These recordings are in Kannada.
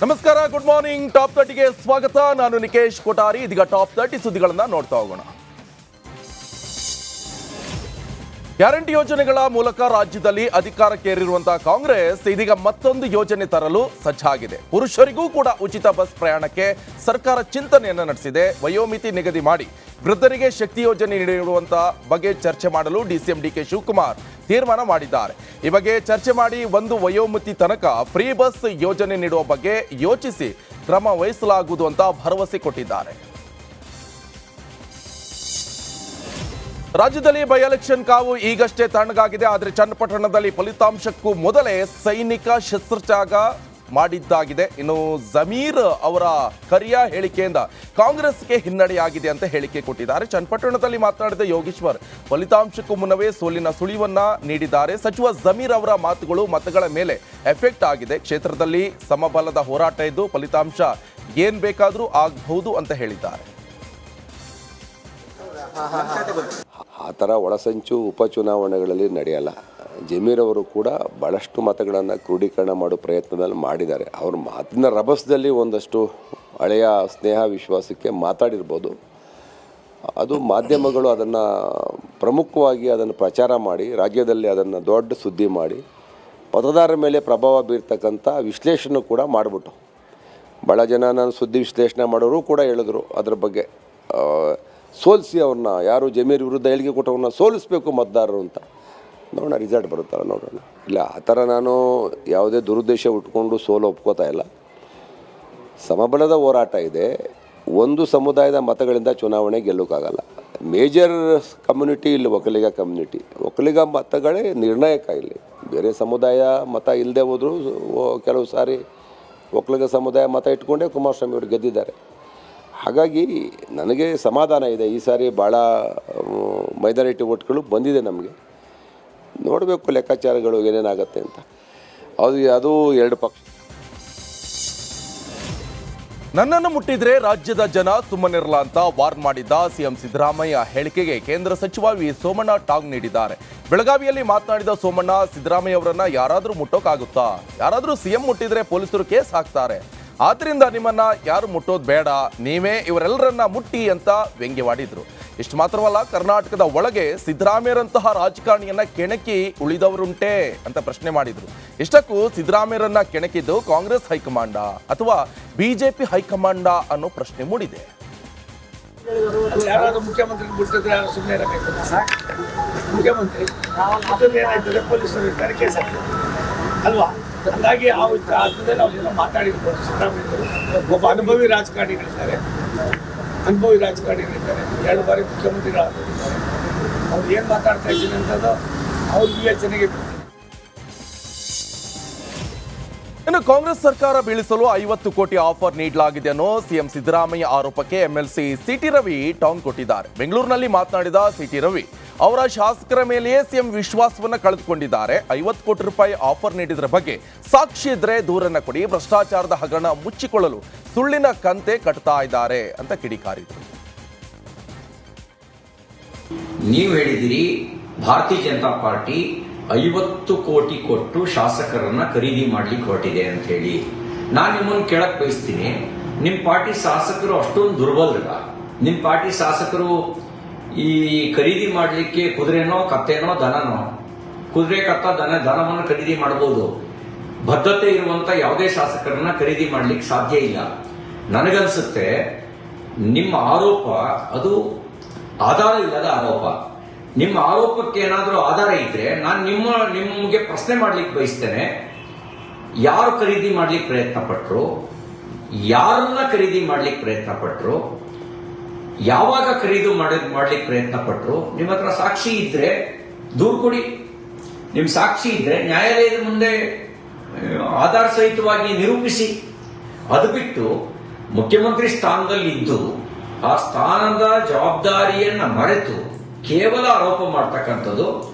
ನಮಸ್ಕಾರ, ಗುಡ್ ಮಾರ್ನಿಂಗ್. ಟಾಪ್ 30ಗೆ ಸ್ವಾಗತ. ನಾನು ನಿಕೇಶ್ ಕೊಠಾರಿ. ಇದೀಗ ಟಾಪ್ 30 ಸುದ್ದಿಗಳನ್ನ ನೋಡ್ತಾ ಹೋಗೋಣ. ಗ್ಯಾರಂಟಿ ಯೋಜನೆಗಳ ಮೂಲಕ ರಾಜ್ಯದಲ್ಲಿ ಅಧಿಕಾರಕ್ಕೇರಿರುವಂತಹ ಕಾಂಗ್ರೆಸ್ ಇದೀಗ ಮತ್ತೊಂದು ಯೋಜನೆ ತರಲು ಸಜ್ಜಾಗಿದೆ. ಪುರುಷರಿಗೂ ಕೂಡ ಉಚಿತ ಬಸ್ ಪ್ರಯಾಣಕ್ಕೆ ಸರ್ಕಾರ ಚಿಂತನೆಯನ್ನು ನಡೆಸಿದೆ. ವಯೋಮಿತಿ ನಿಗದಿ ಮಾಡಿ ವೃದ್ಧರಿಗೆ ಶಕ್ತಿ ಯೋಜನೆ ನೀಡಿರುವಂತಹ ಬಗ್ಗೆ ಚರ್ಚೆ ಮಾಡಲು ಡಿಸಿಎಂ ಡಿಕೆ ಶಿವಕುಮಾರ್ ತೀರ್ಮಾನ ಮಾಡಿದ್ದಾರೆ. ಈ ಬಗ್ಗೆ ಚರ್ಚೆ ಮಾಡಿ ಒಂದು ವಯೋಮಿತಿ ತನಕ ಫ್ರೀ ಬಸ್ ಯೋಜನೆ ನೀಡುವ ಬಗ್ಗೆ ಯೋಚಿಸಿ ಕ್ರಮ ವಹಿಸಲಾಗುವುದು ಅಂತ ಭರವಸೆ ಕೊಟ್ಟಿದ್ದಾರೆ. ರಾಜ್ಯದಲ್ಲಿ ಬೈ ಎಲೆಕ್ಷನ್ ಕಾವು ಈಗಷ್ಟೇ ತಣ್ಣಗಾಗಿದೆ. ಆದರೆ ಚನ್ನಪಟ್ಟಣದಲ್ಲಿ ಫಲಿತಾಂಶಕ್ಕೂ ಮೊದಲೇ ಸೈನಿಕ ಶಸ್ತ್ರತ್ಯಾಗ ಮಾಡಿದ್ದಾಗಿದೆ. ಇನ್ನು ಜಮೀರ್ ಅವರ ಕರಿಯ ಹೇಳಿಕೆಯಿಂದ ಕಾಂಗ್ರೆಸ್ಗೆ ಹಿನ್ನಡೆಯಾಗಿದೆ ಅಂತ ಹೇಳಿಕೆ ಕೊಟ್ಟಿದ್ದಾರೆ. ಚನ್ನಪಟ್ಟಣದಲ್ಲಿ ಮಾತನಾಡಿದ ಯೋಗೇಶ್ವರ್ ಫಲಿತಾಂಶಕ್ಕೂ ಮುನ್ನವೇ ಸೋಲಿನ ಸುಳಿವನ್ನ ನೀಡಿದ್ದಾರೆ. ಸಚಿವ ಜಮೀರ್ ಅವರ ಮಾತುಗಳು ಮತಗಳ ಮೇಲೆ ಎಫೆಕ್ಟ್ ಆಗಿದೆ. ಕ್ಷೇತ್ರದಲ್ಲಿ ಸಮಬಲದ ಹೋರಾಟ ಇದ್ದು ಫಲಿತಾಂಶ ಏನ್ ಬೇಕಾದರೂ ಆಗಬಹುದು ಅಂತ ಹೇಳಿದ್ದಾರೆ. ಆ ಥರ ಒಳಸಂಚು ಉಪಚುನಾವಣೆಗಳಲ್ಲಿ ನಡೆಯಲ್ಲ. ಜಮೀರ್ ಅವರು ಕೂಡ ಭಾಳಷ್ಟು ಮತಗಳನ್ನು ಕ್ರೋಢೀಕರಣ ಮಾಡೋ ಪ್ರಯತ್ನದಲ್ಲಿ ಮಾಡಿದ್ದಾರೆ. ಅವ್ರ ಮಾತಿನ ರಭಸದಲ್ಲಿ ಒಂದಷ್ಟು ಹಳೆಯ ಸ್ನೇಹ ವಿಶ್ವಾಸಕ್ಕೆ ಮಾತಾಡಿರ್ಬೋದು. ಅದು ಮಾಧ್ಯಮಗಳು ಅದನ್ನು ಪ್ರಮುಖವಾಗಿ ಅದನ್ನು ಪ್ರಚಾರ ಮಾಡಿ ರಾಜ್ಯದಲ್ಲಿ ಅದನ್ನು ದೊಡ್ಡ ಸುದ್ದಿ ಮಾಡಿ ಮತದಾರರ ಮೇಲೆ ಪ್ರಭಾವ ಬೀರ್ತಕ್ಕಂಥ ವಿಶ್ಲೇಷಣೆ ಕೂಡ ಮಾಡಿಬಿಟ್ಟು ಭಾಳ ಜನ ನಾನು ಸುದ್ದಿ ವಿಶ್ಲೇಷಣೆ ಮಾಡೋರು ಕೂಡ ಹೇಳಿದ್ರು ಅದ್ರ ಬಗ್ಗೆ. ಸೋಲಿಸಿ ಅವ್ರನ್ನ ಯಾರು ಜಮೀರ್ ವಿರುದ್ಧ ಹೇಳಿಕೆ ಕೊಟ್ಟವ್ರನ್ನ ಸೋಲಿಸಬೇಕು ಮತದಾರರು ಅಂತ. ನೋಡೋಣ, ರಿಸಲ್ಟ್ ಬರುತ್ತಲ್ಲ ನೋಡೋಣ. ಇಲ್ಲ, ಆ ಥರ ನಾನು ಯಾವುದೇ ದುರುದ್ದೇಶ ಉಟ್ಕೊಂಡು ಸೋಲು ಒಪ್ಕೋತಾ ಇಲ್ಲ. ಸಮಬಲದ ಹೋರಾಟ ಇದೆ. ಒಂದು ಸಮುದಾಯದ ಮತಗಳಿಂದ ಚುನಾವಣೆ ಗೆಲ್ಲೋಕ್ಕಾಗಲ್ಲ. ಮೇಜರ್ ಕಮ್ಯುನಿಟಿ ಇಲ್ಲಿ ಒಕ್ಕಲಿಗ ಮತಗಳೇ ನಿರ್ಣಾಯಕ. ಇಲ್ಲಿ ಬೇರೆ ಸಮುದಾಯ ಮತ ಇಲ್ಲದೆ ಹೋದರೂ ಕೆಲವು ಸಾರಿ ಒಕ್ಕಲಿಗ ಸಮುದಾಯ ಮತ ಇಟ್ಕೊಂಡೇ ಕುಮಾರಸ್ವಾಮಿ ಅವರು ಗೆದ್ದಿದ್ದಾರೆ. ಹಾಗಾಗಿ ನನಗೆ ಸಮಾಧಾನ ಇದೆ. ಈ ಸಾರಿ ಭಾಳ ಮೈನಾರಿಟಿ ಓಟ್ಗಳು ಬಂದಿದೆ ನಮಗೆ. ನೋಡಬೇಕು ಲೆಕ್ಕಾಚಾರಗಳು ಏನೇನಾಗುತ್ತೆ ಅಂತ. ಅದು ಎರಡು ಪಕ್ಷ. ನನ್ನನ್ನು ಮುಟ್ಟಿದ್ರೆ ರಾಜ್ಯದ ಜನ ಸುಮ್ಮನಿರಲ್ಲ ಅಂತ ವಾರ್ನ್ ಮಾಡಿದ್ದ ಸಿಎಂ ಸಿದ್ದರಾಮಯ್ಯ ಹೇಳಿಕೆಗೆ ಕೇಂದ್ರ ಸಚಿವ ವಿ ಸೋಮಣ್ಣ ಟಾಂಗ್ ನೀಡಿದ್ದಾರೆ. ಬೆಳಗಾವಿಯಲ್ಲಿ ಮಾತನಾಡಿದ ಸೋಮಣ್ಣ, ಸಿದ್ದರಾಮಯ್ಯ ಅವರನ್ನ ಯಾರಾದರೂ ಮುಟ್ಟೋಕ್ಕಾಗುತ್ತಾ? ಯಾರಾದರೂ ಸಿಎಂ ಮುಟ್ಟಿದ್ರೆ ಪೊಲೀಸರು ಕೇಸ್ ಹಾಕ್ತಾರೆ. ಆದ್ರಿಂದ ನಿಮ್ಮನ್ನ ಯಾರು ಮುಟ್ಟೋದು ಬೇಡ, ನೀವೇ ಇವರೆಲ್ಲರನ್ನ ಮುಟ್ಟಿ ಅಂತ ವ್ಯಂಗ್ಯವಾಡಿದ್ರು. ಇಷ್ಟು ಮಾತ್ರವಲ್ಲ, ಕರ್ನಾಟಕದ ಒಳಗೆ ಸಿದ್ದರಾಮಯ್ಯರಂತಹ ರಾಜಕಾರಣಿಯನ್ನ ಕೆಣಕಿ ಉಳಿದವರುಂಟೆ ಅಂತ ಪ್ರಶ್ನೆ ಮಾಡಿದ್ರು. ಇಷ್ಟಕ್ಕೂ ಸಿದ್ದರಾಮಯ್ಯರನ್ನ ಕೆಣಕಿದ್ದು ಕಾಂಗ್ರೆಸ್ ಹೈಕಮಾಂಡ ಅಥವಾ ಬಿಜೆಪಿ ಹೈಕಮಾಂಡ ಅನ್ನೋ ಪ್ರಶ್ನೆ ಮೂಡಿದೆ. ಯಾರಾದ್ರೂ ಮುಖ್ಯಮಂತ್ರಿ ಬಿಟ್ಟಿದ್ರೆ ಯಾರು ಸುಮ್ಮನೆ ಇರಬೇಕು? ಮುಖ್ಯಮಂತ್ರಿ ಏನಾಯ್ತದೆ, ಪೊಲೀಸರು ಇರ್ತಾರೆ, ಕೇಸ್ ಹಾಕ್ತಾರೆ ಅಲ್ವಾ? ಹಾಗಾಗಿ ಅರ್ಥದಲ್ಲಿ ಅವ್ರನ್ನ ಮಾತಾಡಿರ್ಬೋದು. ಸಿದ್ದರಾಮಯ್ಯ ಒಬ್ಬ ಅನುಭವಿ ರಾಜಕಾರಣಿಗಳಿದ್ದಾರೆ. 2 ಬಾರಿ ಮುಖ್ಯಮಂತ್ರಿಗಳಾಗಿದ್ದಾರೆ. ಅವ್ರು ಏನು ಮಾತಾಡ್ತಾ ಇದ್ದೀನಿ ಅಂತದ್ದು ಅವ್ರ ವಿವೇಚನೆಗೆ. ಇನ್ನು ಕಾಂಗ್ರೆಸ್ ಸರ್ಕಾರ ಬೀಳಿಸಲು 50 ಕೋಟಿ ಆಫರ್ ನೀಡಲಾಗಿದೆ ಅನ್ನೋ ಸಿಎಂ ಸಿದ್ದರಾಮಯ್ಯ ಆರೋಪಕ್ಕೆ ಎಂಎಲ್ಸಿ ಸಿಟಿ ರವಿ ಟಾಂಗ್ ಕೊಟ್ಟಿದ್ದಾರೆ. ಬೆಂಗಳೂರಿನಲ್ಲಿ ಮಾತನಾಡಿದ ಸಿಟಿ ರವಿ, ಅವರ ಶಾಸಕರ ಮೇಲೆಯೇ ಸಿಎಂ ವಿಶ್ವಾಸವನ್ನ ಕಳೆದುಕೊಂಡಿದ್ದಾರೆ. 50 ಕೋಟಿ ರೂಪಾಯಿ ಆಫರ್ ನೀಡಿದ್ರ ಬಗ್ಗೆ ಸಾಕ್ಷಿ ಇದ್ರೆ ದೂರನ್ನ ಕೊಡಿ, ಭ್ರಷ್ಟಾಚಾರದ ಹಗರಣ ಮುಚ್ಚಿಕೊಳ್ಳಲು ಸುಳ್ಳಿನ ಕಂತೆ ಕಟ್ತಾ ಇದ್ದಾರೆ ಅಂತ ಕಿಡಿಕಾರಿದರು. ನೀವು ಹೇಳಿದಿರಿ ಭಾರತೀಯ ಜನತಾ ಪಾರ್ಟಿ 50 ಕೋಟಿ ಕೊಟ್ಟು ಶಾಸಕರನ್ನ ಖರೀದಿ ಮಾಡ್ಲಿಕ್ಕೆ ಹೊರಟಿದೆ ಅಂತ ಹೇಳಿ. ನಾನು ನಿಮ್ಮನ್ನು ಕೇಳಕ್ ಬಯಸ್ತೀನಿ, ನಿಮ್ಮ ಪಾರ್ಟಿ ಶಾಸಕರು ಅಷ್ಟೊಂದು ದುರ್ಬಲರ? ನಿಮ್ಮ ಪಾರ್ಟಿ ಶಾಸಕರು ಈ ಖರೀದಿ ಮಾಡಲಿಕ್ಕೆ ಕುದುರೆನೋ ಕತ್ತೆನೋ ದನನೋ? ಕುದುರೆ ಕತ್ತ ದನವನ್ನು ಖರೀದಿ ಮಾಡಬಹುದು. ಬದ್ಧತೆ ಇರುವಂತ ಯಾವುದೇ ಶಾಸಕರನ್ನ ಖರೀದಿ ಮಾಡ್ಲಿಕ್ಕೆ ಸಾಧ್ಯ ಇಲ್ಲ. ನನಗನ್ಸುತ್ತೆ ನಿಮ್ಮ ಆರೋಪ ಅದು ಆಧಾರ ಇಲ್ಲದ ಆರೋಪ. ನಿಮ್ಮ ಆರೋಪಕ್ಕೆ ಏನಾದರೂ ಆಧಾರ ಇದ್ರೆ ನಾನು ನಿಮಗೆ ಪ್ರಶ್ನೆ ಮಾಡ್ಲಿಕ್ಕೆ ಬಯಸ್ತೇನೆ. ಯಾರು ಖರೀದಿ ಮಾಡ್ಲಿಕ್ಕೆ ಪ್ರಯತ್ನ ಪಟ್ರು? ಯಾರನ್ನ ಖರೀದಿ ಮಾಡ್ಲಿಕ್ಕೆ ಪ್ರಯತ್ನ ಪಟ್ರು? ಯಾವಾಗ ಖರೀದಿ ಮಾಡ್ಲಿಕ್ಕೆ ಪ್ರಯತ್ನ ಪಟ್ರು? ನಿಮ್ಮ ಹತ್ರ ಸಾಕ್ಷಿ ಇದ್ರೆ ದೂರು ಕೊಡಿ. ನಿಮ್ ಸಾಕ್ಷಿ ಇದ್ರೆ ನ್ಯಾಯಾಲಯದ ಮುಂದೆ ಆಧಾರ ಸಹಿತವಾಗಿ ನಿರೂಪಿಸಿ. ಅದು ಬಿಟ್ಟು ಮುಖ್ಯಮಂತ್ರಿ ಸ್ಥಾನದಲ್ಲಿ ಇದ್ದು ಆ ಸ್ಥಾನದ ಜವಾಬ್ದಾರಿಯನ್ನ ಮರೆತು ಕೇವಲ ಆರೋಪ ಮಾಡ್ತಕ್ಕಂಥದ್ದು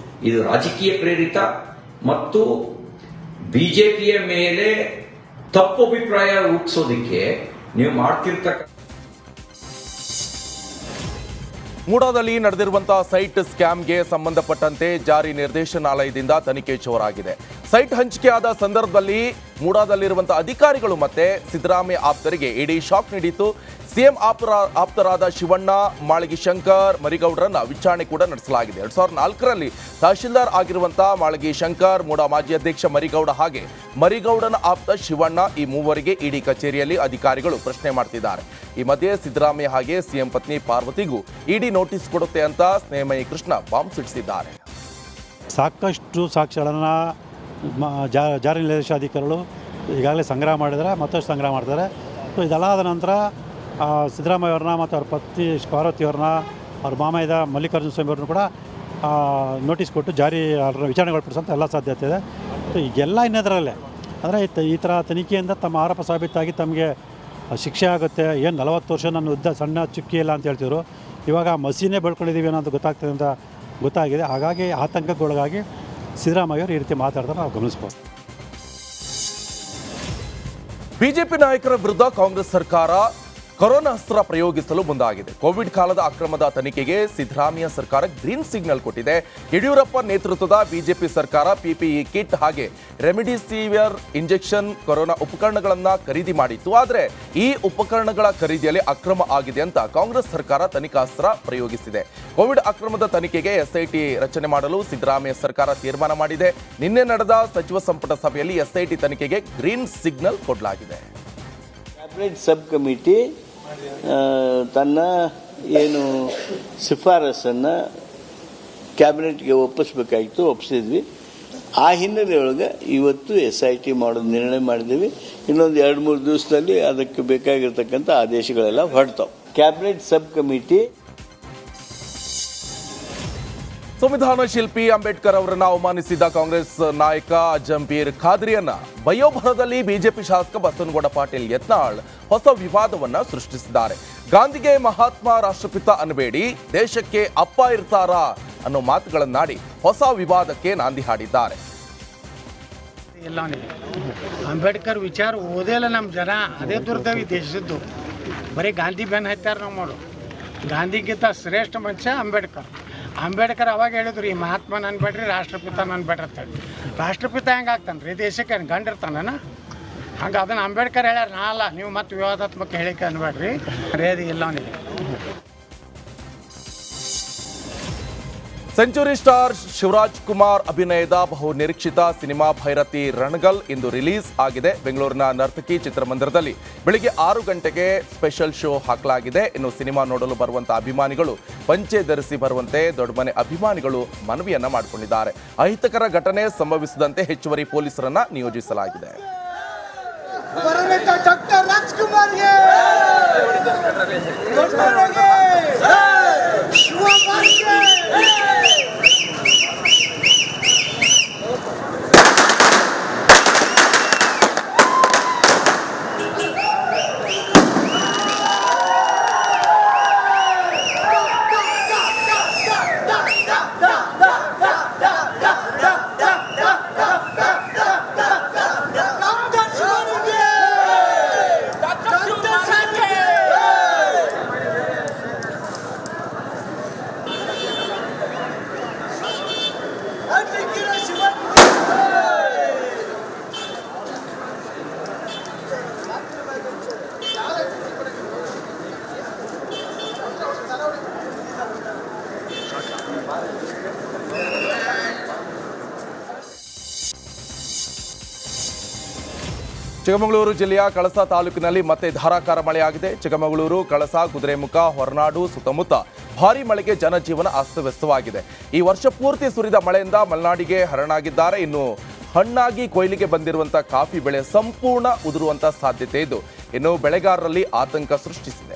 ಇದು ರಾಜಕೀಯ ಪ್ರೇರಿತ ಮತ್ತು ಬಿಜೆಪಿಯ ಮೇಲೆ ತಪ್ಪು ಅಭಿಪ್ರಾಯ ಹುಟ್ಟಿಸೋದಕ್ಕೆ ನೀವು ಮಾಡ್ತಿರ್ತಕ್ಕ. ಮೂಡಾದಲ್ಲಿ ನಡೆದಿರುವಂತಹ ಸೈಟ್ ಸ್ಕ್ಯಾಮ್ಗೆ ಸಂಬಂಧಪಟ್ಟಂತೆ ಜಾರಿ ನಿರ್ದೇಶನಾಲಯದಿಂದ ತನಿಖೆ ಜೋರಾಗಿದೆ. ಸೈಟ್ ಹಂಚಿಕೆಯಾದ ಸಂದರ್ಭದಲ್ಲಿ ಮೂಡಾದಲ್ಲಿರುವಂತಹ ಅಧಿಕಾರಿಗಳು ಮತ್ತೆ ಸಿದ್ದರಾಮಯ್ಯ ಆಪ್ತರಿಗೆ ಇಡಿ ಶಾಕ್ ನೀಡಿತು. ಸಿಎಂ ಆಪ್ತರಾದ ಶಿವಣ್ಣ, ಮಾಳಗಿ ಶಂಕರ್, ಮರಿಗೌಡರನ್ನ ವಿಚಾರಣೆ ಕೂಡ ನಡೆಸಲಾಗಿದೆ. 2004ರಲ್ಲಿ ತಹಶೀಲ್ದಾರ್ ಆಗಿರುವಂತಹ ಮಾಳಗಿ ಶಂಕರ್, ಮೂಡಾ ಮಾಜಿ ಅಧ್ಯಕ್ಷ ಮರಿಗೌಡ ಹಾಗೆ ಮರಿಗೌಡನ ಆಪ್ತ ಶಿವಣ್ಣ, ಈ ಮೂವರಿಗೆ ಇಡಿ ಕಚೇರಿಯಲ್ಲಿ ಅಧಿಕಾರಿಗಳು ಪ್ರಶ್ನೆ ಮಾಡ್ತಿದ್ದಾರೆ. ಈ ಮಧ್ಯೆ ಸಿದ್ದರಾಮಯ್ಯ ಹಾಗೆ ಸಿಎಂ ಪತ್ನಿ ಪಾರ್ವತಿಗೂ ಇಡಿ ನೋಟಿಸ್ ಕೊಡುತ್ತೆ ಅಂತ ಸ್ನೇಹಮಯಿ ಕೃಷ್ಣ ಬಾಂಬ್ ಸಿಡಿಸಿದ್ದಾರೆ. ಸಾಕಷ್ಟು ಸಾಕ್ಷ್ಯಗಳನ್ನು ಜಾರಿ ನಿರ್ದೇಶಾಧಿಕಾರಿಗಳು ಈಗಾಗಲೇ ಸಂಗ್ರಹ ಮಾಡಿದರೆ, ಮತ್ತಷ್ಟು ಸಂಗ್ರಹ ಮಾಡ್ತಾರೆ. ಸೊ ಇದೆಲ್ಲಾದ ನಂತರ ಸಿದ್ದರಾಮಯ್ಯ ಅವ್ರನ್ನ ಮತ್ತು ಅವ್ರ ಪತ್ನಿ ಪಾರ್ವತಿಯವ್ರನ್ನ, ಅವ್ರ ಮಾಮಯ್ಯ ಮಲ್ಲಿಕಾರ್ಜುನ ಸ್ವಾಮಿ ಅವ್ರನ್ನೂ ಕೂಡ ನೋಟಿಸ್ ಕೊಟ್ಟು ಅವ್ರನ್ನ ವಿಚಾರಣೆಗೊಳಪಡಿಸೋಂಥ ಎಲ್ಲ ಸಾಧ್ಯತೆ ಇದೆ. ಸೊ ಈಗೆಲ್ಲ ಇನ್ನದರಲ್ಲೇ ಅಂದರೆ ಈ ಥರ ತನಿಖೆಯಿಂದ ತಮ್ಮ ಆರೋಪ ಸಾಬೀತಾಗಿ ತಮಗೆ ಶಿಕ್ಷೆ ಆಗುತ್ತೆ. ಏನು 40 ವರ್ಷ ನನ್ನ ಉದ್ದ ಸಣ್ಣ ಚುಕ್ಕಿ ಇಲ್ಲ ಅಂತ ಹೇಳ್ತಿದ್ರು, ಇವಾಗ ಮಸೀನೇ ಬೆಳ್ಕೊಂಡಿದ್ದೀವಿ ಅನ್ನೋದು ಗೊತ್ತಾಗ್ತದೆ ಅಂತ ಗೊತ್ತಾಗಿದೆ. ಹಾಗಾಗಿ ಆತಂಕಕ್ಕೊಳಗಾಗಿ ಸಿದ್ದರಾಮಯ್ಯ ಅವರು ಈ ರೀತಿ ಮಾತಾಡ್ತಾರೆ, ನಾವು ಗಮನಿಸ್ಬೋದು. ಬಿಜೆಪಿ ನಾಯಕರ ವಿರುದ್ಧ ಕಾಂಗ್ರೆಸ್ ಸರ್ಕಾರ ಕೊರೋನಾ ಅಸ್ತ್ರ ಪ್ರಯೋಗಿಸಲು ಮುಂದಾಗಿದೆ. ಕೋವಿಡ್ ಕಾಲದ ಅಕ್ರಮದ ತನಿಖೆಗೆ ಸಿದ್ದರಾಮಯ್ಯ ಸರ್ಕಾರ ಗ್ರೀನ್ ಸಿಗ್ನಲ್ ಕೊಟ್ಟಿದೆ. ಯಡಿಯೂರಪ್ಪ ನೇತೃತ್ವದ ಬಿಜೆಪಿ ಸರ್ಕಾರ ಪಿಪಿಇ ಕಿಟ್ ಹಾಗೆ ರೆಮಿಡಿಸಿವಿಯರ್ ಇಂಜೆಕ್ಷನ್ ಕೊರೋನಾ ಉಪಕರಣಗಳನ್ನು ಖರೀದಿ ಮಾಡಿತ್ತು. ಆದರೆ ಈ ಉಪಕರಣಗಳ ಖರೀದಿಯಲ್ಲಿ ಅಕ್ರಮ ಆಗಿದೆ ಅಂತ ಕಾಂಗ್ರೆಸ್ ಸರ್ಕಾರ ತನಿಖಾಸ್ತ್ರ ಪ್ರಯೋಗಿಸಿದೆ. ಕೋವಿಡ್ ಅಕ್ರಮದ ತನಿಖೆಗೆ ಎಸ್ಐಟಿ ರಚನೆ ಮಾಡಲು ಸಿದ್ದರಾಮಯ್ಯ ಸರ್ಕಾರ ತೀರ್ಮಾನ ಮಾಡಿದೆ. ನಿನ್ನೆ ನಡೆದ ಸಚಿವ ಸಂಪುಟ ಸಭೆಯಲ್ಲಿ ಎಸ್ಐಟಿ ತನಿಖೆಗೆ ಗ್ರೀನ್ ಸಿಗ್ನಲ್ ಕೊಡಲಾಗಿದೆ. ಕ್ಯಾಬಿನೆಟ್ ಸಬ್ ಕಮಿಟಿ ತನ್ನ ಏನು ಶಿಫಾರಸನ್ನು ಕ್ಯಾಬಿನೆಟ್ಗೆ ಒಪ್ಪಿಸ್ಬೇಕಾಗಿತ್ತು, ಒಪ್ಪಿಸಿದ್ವಿ. ಆ ಹಿನ್ನೆಲೆಯೊಳಗೆ ಇವತ್ತು SIT ಮಾಡೋದು ನಿರ್ಣಯ ಮಾಡಿದ್ದೀವಿ. ಇನ್ನೊಂದು 2-3 ದಿವಸದಲ್ಲಿ ಅದಕ್ಕೆ ಬೇಕಾಗಿರ್ತಕ್ಕಂಥ ಆದೇಶಗಳೆಲ್ಲ ಹೊರಡ್ತಾವೆ. ಕ್ಯಾಬಿನೆಟ್ ಸಬ್ ಕಮಿಟಿ ಸಂವಿಧಾನ ಶಿಲ್ಪಿ ಅಂಬೇಡ್ಕರ್ ಅವರನ್ನ ಅವಮಾನಿಸಿದ ಕಾಂಗ್ರೆಸ್ ನಾಯಕ ಜಂಬೀರ್ ಖಾದ್ರಿಯನ್ನ ಬಯೋಭರದಲ್ಲಿ ಬಿಜೆಪಿ ಶಾಸಕ ಬಸವನಗೌಡ ಪಾಟೀಲ್ ಯತ್ನಾಳ್ ಹೊಸ ವಿವಾದವನ್ನ ಸೃಷ್ಟಿಸಿದ್ದಾರೆ. ಗಾಂಧಿಗೆ ಮಹಾತ್ಮ ರಾಷ್ಟ್ರಪಿತ ಅನ್ಬೇಡಿ, ದೇಶಕ್ಕೆ ಅಪ್ಪ ಇರ್ತಾರಾ ಅನ್ನೋ ಮಾತುಗಳನ್ನಾಡಿ ಹೊಸ ವಿವಾದಕ್ಕೆ ನಾಂದಿ ಹಾಡಿದ್ದಾರೆ. ಇಲ್ಲ ಅಂಬೇಡ್ಕರ್ ವಿಚಾರ ಓದಿಲ್ಲ ನಮ್ಮ ಜನ, ಅದೇ ದುರ್ದವಿ ದೇಶದ್ದು. ಬರೀ ಗಾಂಧಿ ಬೆನ್ ಹತ್ಯಾರ ನಾವು ಮಾಡು. ಗಾಂಧಿಗಿಂತ ಶ್ರೇಷ್ಠ ಮನುಷ್ಯ ಅಂಬೇಡ್ಕರ್ ಅವಾಗ ಹೇಳಿದ್ರು, ಈ ಮಹಾತ್ಮನ ಅನ್ಬೇಡ್ರಿ, ರಾಷ್ಟ್ರಪಿತ ಅನ್ಬೇಡ್ರಿ ಅಂತ ಹೇಳಿ. ರಾಷ್ಟ್ರಪಿತ ಹೆಂಗೆ ಆಗ್ತಾನೆ ರೀ? ದೇಶಕ್ಕೆ ಗಂಡಿರ್ತಾನ? ಹಂಗೆ ಅದನ್ನು ಅಂಬೇಡ್ಕರ್ ಹೇಳ್ಯಾರ, ನಾ ಅಲ್ಲ. ನೀವು ಮತ್ತೆ ವಿವಾದಾತ್ಮಕ ಹೇಳಿಕೆ ಅನ್ಬೇಡ್ರಿ, ರೇದಿ ಇಲ್ಲ ಅವನಿಗೆ. ಸೆಂಚುರಿ ಸ್ಟಾರ್ ಶಿವರಾಜ್ ಕುಮಾರ್ ಅಭಿನಯದ ಬಹು ನಿರೀಕ್ಷಿತ ಸಿನಿಮಾ ಭೈರತಿ ರಣಗಲ್ ಇಂದು ರಿಲೀಸ್ ಆಗಿದೆ. ಬೆಂಗಳೂರಿನ ನರ್ತಕಿ ಚಿತ್ರಮಂದಿರದಲ್ಲಿ ಬೆಳಿಗ್ಗೆ 6 ಗಂಟೆಗೆ ಸ್ಪೆಷಲ್ ಶೋ ಹಾಕಲಾಗಿದೆ. ಇನ್ನು ಸಿನಿಮಾ ನೋಡಲು ಬರುವಂತಹ ಅಭಿಮಾನಿಗಳು ಪಂಚೆ ಧರಿಸಿ ಬರುವಂತೆ ದೊಡ್ಡಮನೆ ಅಭಿಮಾನಿಗಳು ಮನವಿಯನ್ನ ಮಾಡಿಕೊಂಡಿದ್ದಾರೆ. ಅಹಿತಕರ ಘಟನೆ ಸಂಭವಿಸದಂತೆ ಹೆಚ್ಚುವರಿ ಪೊಲೀಸರನ್ನ ನಿಯೋಜಿಸಲಾಗಿದೆ. ಚಿಕ್ಕಮಗಳೂರು ಜಿಲ್ಲೆಯ ಕಳಸ ತಾಲೂಕಿನಲ್ಲಿ ಮತ್ತೆ ಧಾರಾಕಾರ ಮಳೆಯಾಗಿದೆ. ಚಿಕ್ಕಮಗಳೂರು, ಕಳಸ, ಕುದುರೆಮುಖ, ಹೊರನಾಡು ಸುತ್ತಮುತ್ತ ಭಾರೀ ಮಳೆಗೆ ಜನಜೀವನ ಅಸ್ತವ್ಯಸ್ತವಾಗಿದೆ. ಈ ವರ್ಷ ಪೂರ್ತಿ ಸುರಿದ ಮಳೆಯಿಂದ ಮಲೆನಾಡಿಗೆ ಹರಣಾಗಿದ್ದಾರೆ. ಇನ್ನು ಹಣ್ಣಾಗಿ ಕೊಯ್ಲಿಗೆ ಬಂದಿರುವಂತಹ ಕಾಫಿ ಬೆಳೆ ಸಂಪೂರ್ಣ ಉದುರುವಂತಹ ಸಾಧ್ಯತೆ ಇದ್ದು, ಇನ್ನು ಬೆಳೆಗಾರರಲ್ಲಿ ಆತಂಕ ಸೃಷ್ಟಿಸಿದೆ.